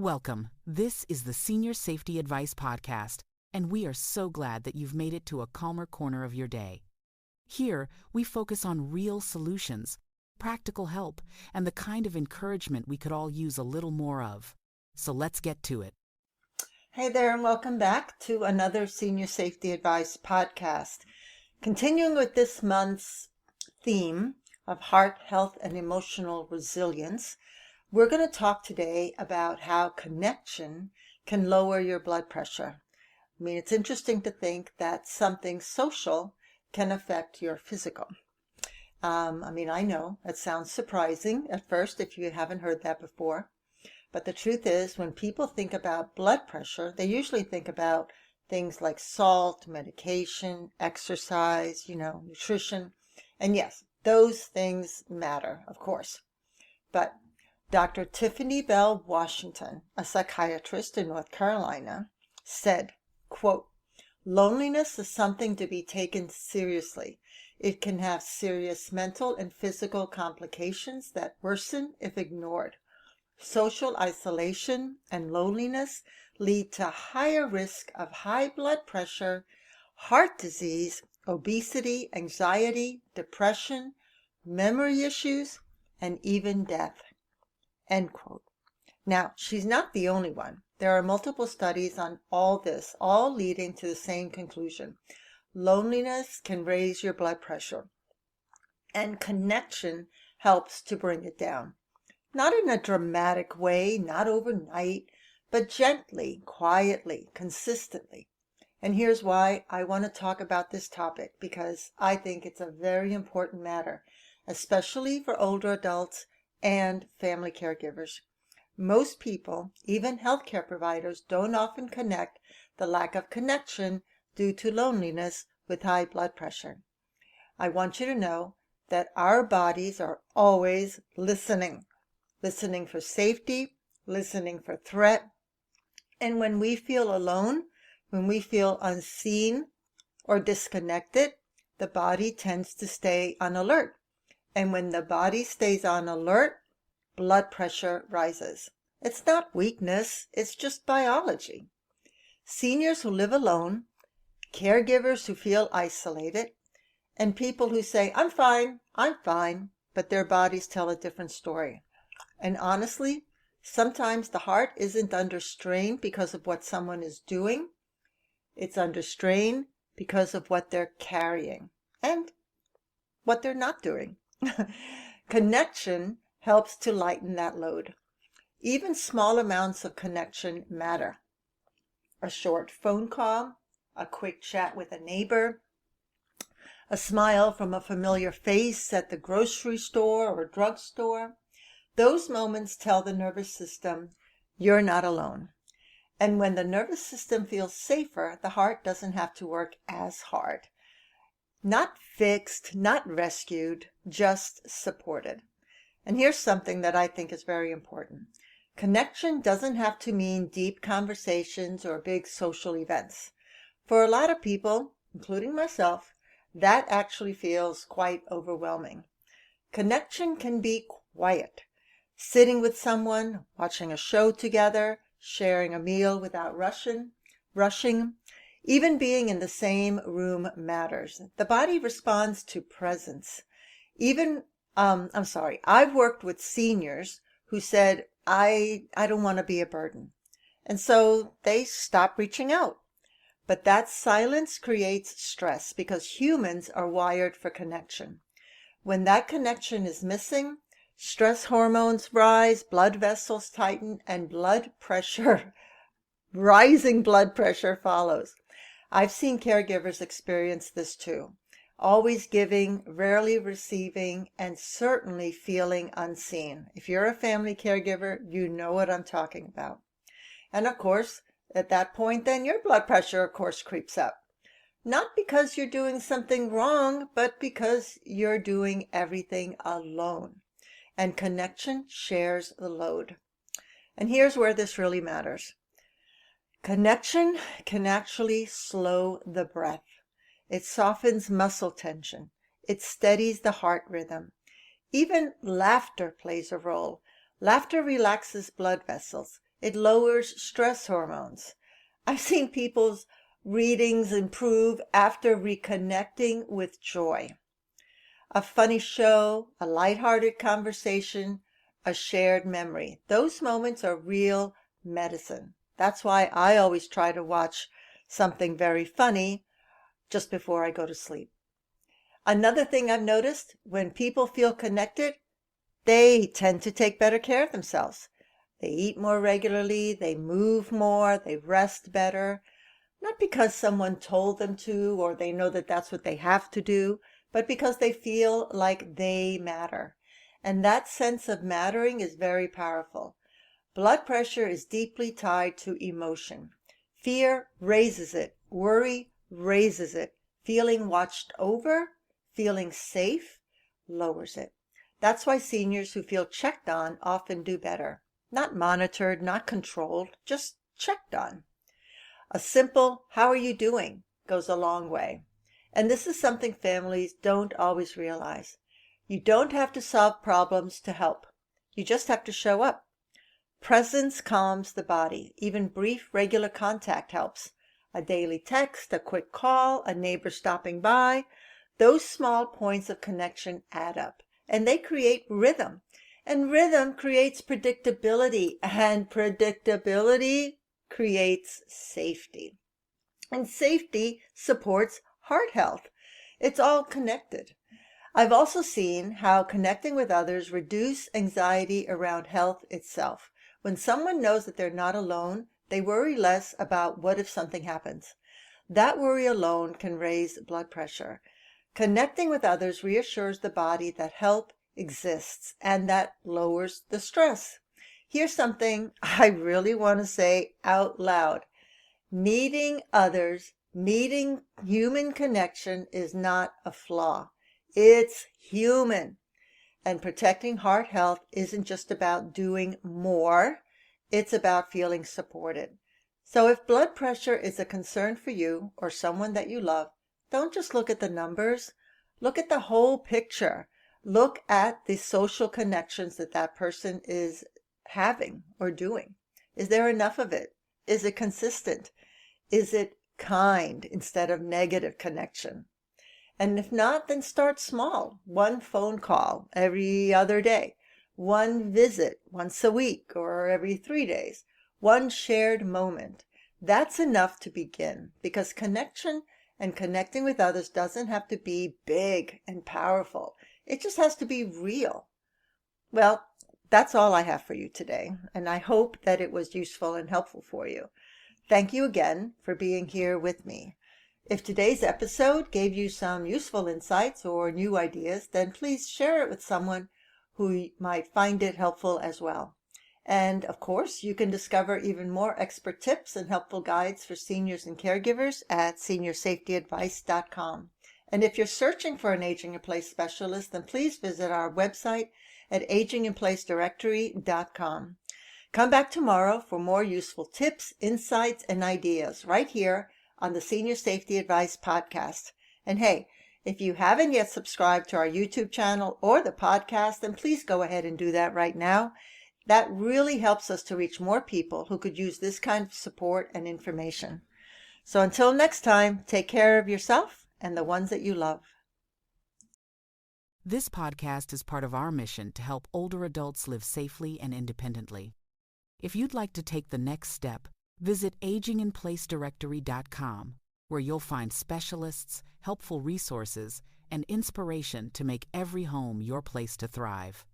Welcome. This is the Senior Safety Advice Podcast, and we are so glad that you've made it to a calmer corner of your day. Here, we focus on real solutions, practical help, and the kind of encouragement we could all use a little more of. So let's get to it. Hey there, and welcome back to another Senior Safety Advice Podcast. Continuing with this month's theme of heart health and emotional resilience, we're going to talk today about how connection can lower your blood pressure. I mean, it's interesting to think that something social can affect your physical. I know it sounds surprising at first if you haven't heard that before. But the truth is, when people think about blood pressure, they usually think about things like salt, medication, exercise, nutrition. And yes, those things matter, of course. But Dr. Tiffany Bell Washington, a psychiatrist in North Carolina, said, quote, "Loneliness is something to be taken seriously. It can have serious mental and physical complications that worsen if ignored. Social isolation and loneliness lead to higher risk of high blood pressure, heart disease, obesity, anxiety, depression, memory issues, and even death." End quote. Now, she's not the only one. There are multiple studies on all this, all leading to the same conclusion. Loneliness can raise your blood pressure, and connection helps to bring it down. Not in a dramatic way, not overnight, but gently, quietly, consistently. And here's why I want to talk about this topic, because I think it's a very important matter, especially for older adults and family caregivers. Most people, even healthcare providers, don't often connect the lack of connection due to loneliness with high blood pressure. I want you to know that our bodies are always listening for safety, listening for threat. And when we feel alone, when we feel unseen or disconnected, the body tends to stay on alert. And when the body stays on alert, blood pressure rises. It's not weakness, it's just biology. Seniors who live alone, caregivers who feel isolated, and people who say, I'm fine, but their bodies tell a different story. And honestly, sometimes the heart isn't under strain because of what someone is doing. It's under strain because of what they're carrying and what they're not doing. Connection helps to lighten that load. Even small amounts of connection matter. A short phone call, a quick chat with a neighbor, a smile from a familiar face at the grocery store or drugstore. Those moments tell the nervous system, you're not alone. And when the nervous system feels safer, the heart doesn't have to work as hard. Not fixed, not rescued, just supported. And here's something that I think is very important. Connection doesn't have to mean deep conversations or big social events. For a lot of people, including myself, that actually feels quite overwhelming. Connection can be quiet. Sitting with someone, watching a show together, sharing a meal without rushing. Even being in the same room matters. The body responds to presence. I've worked with seniors who said, I don't want to be a burden. And so they stop reaching out. But that silence creates stress because humans are wired for connection. When that connection is missing, stress hormones rise, blood vessels tighten, and rising blood pressure follows. I've seen caregivers experience this too. Always giving, rarely receiving, and certainly feeling unseen. If you're a family caregiver, you know what I'm talking about. And of course, at that point, then your blood pressure, of course, creeps up. Not because you're doing something wrong, but because you're doing everything alone. And connection shares the load. And here's where this really matters. Connection can actually slow the breath. It softens muscle tension. It steadies the heart rhythm. Even laughter plays a role. Laughter relaxes blood vessels. It lowers stress hormones. I've seen people's readings improve after reconnecting with joy. A funny show, a lighthearted conversation, a shared memory. Those moments are real medicine. That's why I always try to watch something very funny just before I go to sleep. Another thing I've noticed, when people feel connected, they tend to take better care of themselves. They eat more regularly, they move more, they rest better. Not because someone told them to or they know that that's what they have to do, but because they feel like they matter. And that sense of mattering is very powerful. Blood pressure is deeply tied to emotion. Fear raises it. Worry raises it. Feeling watched over, feeling safe, lowers it. That's why seniors who feel checked on often do better. Not monitored, not controlled, just checked on. A simple, "How are you doing?" goes a long way. And this is something families don't always realize. You don't have to solve problems to help. You just have to show up. Presence calms the body. Even brief, regular contact helps. A daily text, a quick call, a neighbor stopping by. Those small points of connection add up, and they create rhythm. And rhythm creates predictability, and predictability creates safety. And safety supports heart health. It's all connected. I've also seen how connecting with others reduce anxiety around health itself. When someone knows that they're not alone, they worry less about what if something happens. That worry alone can raise blood pressure. Connecting with others reassures the body that help exists, and that lowers the stress. Here's something I really want to say out loud. Needing others, needing human connection is not a flaw. It's human. And protecting heart health isn't just about doing more. It's about feeling supported. So if blood pressure is a concern for you or someone that you love, don't just look at the numbers. Look at the whole picture. Look at the social connections that that person is having or doing. Is there enough of it? Is it consistent? Is it kind instead of negative connection? And if not, then start small. One phone call every other day. One visit once a week or every 3 days. One shared moment. That's enough to begin, because connection and connecting with others doesn't have to be big and powerful. It just has to be real. Well, that's all I have for you today, and I hope that it was useful and helpful for you. Thank you again for being here with me. If today's episode gave you some useful insights or new ideas, then please share it with someone who might find it helpful as well. And of course, you can discover even more expert tips and helpful guides for seniors and caregivers at seniorsafetyadvice.com. And if you're searching for an Aging in Place specialist, then please visit our website at aginginplacedirectory.com. Come back tomorrow for more useful tips, insights, and ideas right here on the Senior Safety Advice podcast. And hey, if you haven't yet subscribed to our YouTube channel or the podcast, then please go ahead and do that right now. That really helps us to reach more people who could use this kind of support and information. So until next time, take care of yourself and the ones that you love. This podcast is part of our mission to help older adults live safely and independently. If you'd like to take the next step, visit aginginplacedirectory.com, where you'll find specialists, helpful resources, and inspiration to make every home your place to thrive.